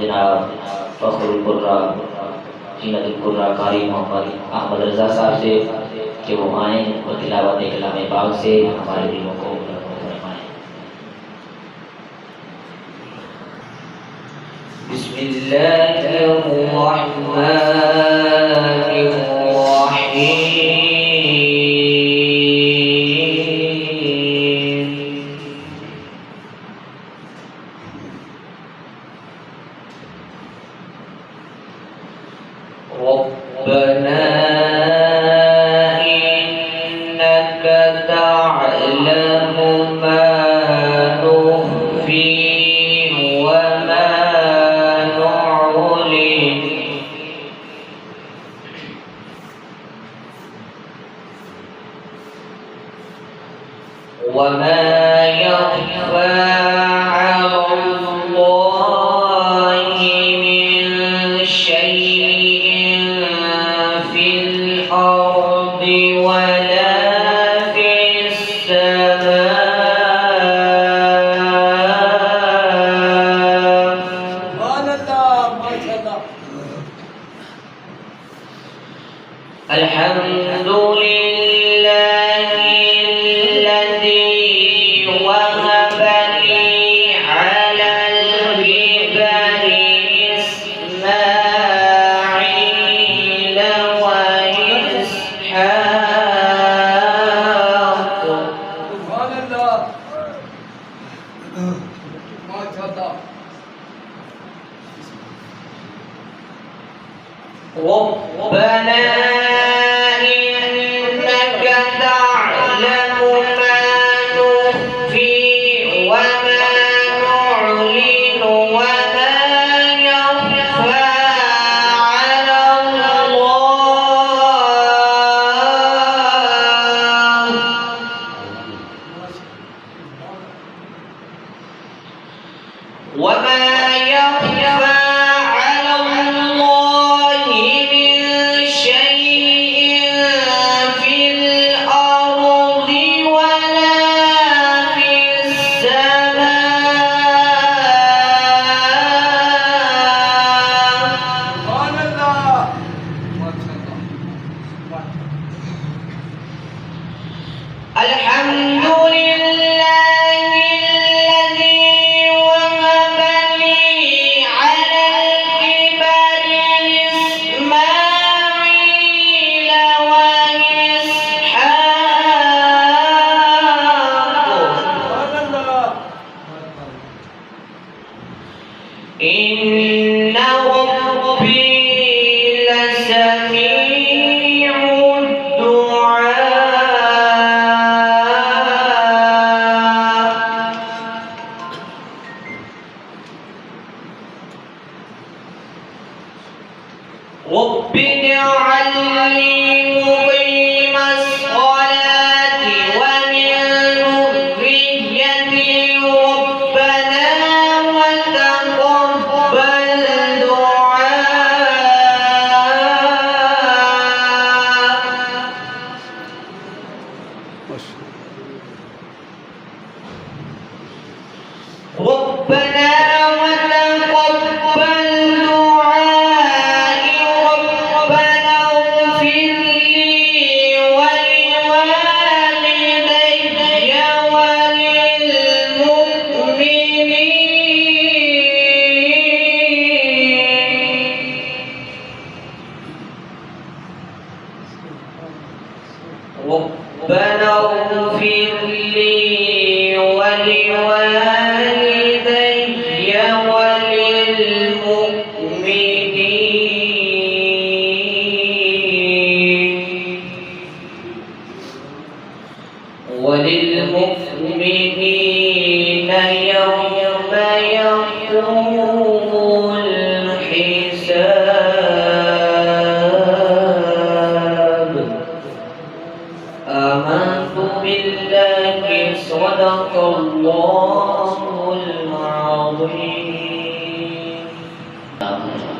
जनाब फखरुल कुर्रा जीनतुल कुर्रा कारी मोहम्मद अहमद रजा साहब से कि वो आए और तिलावत कलाम पाक से हमारे दिलों को फरमाएं। बिस्मिल्लाहिर्रहमानिर्रहीम। रब्बना इन्नका तअलमु मा नुख्फी व मा नु'लिन व मा यख्फा ربنا إنك تعلم ما نخفي وما نعلن وما يخفى على الله وما يخفى إن ربي لسميع الدعاء رب اجعلني مقيم الصلاة ومن ذريتي ربنا وتقبل ربنا وتقبل دعائي ربنا اغفر لي ولوالدي وللمؤمنين ربنا اغفر لي وللمؤمنين يوم يقوم الحساب آمنت بالله صدق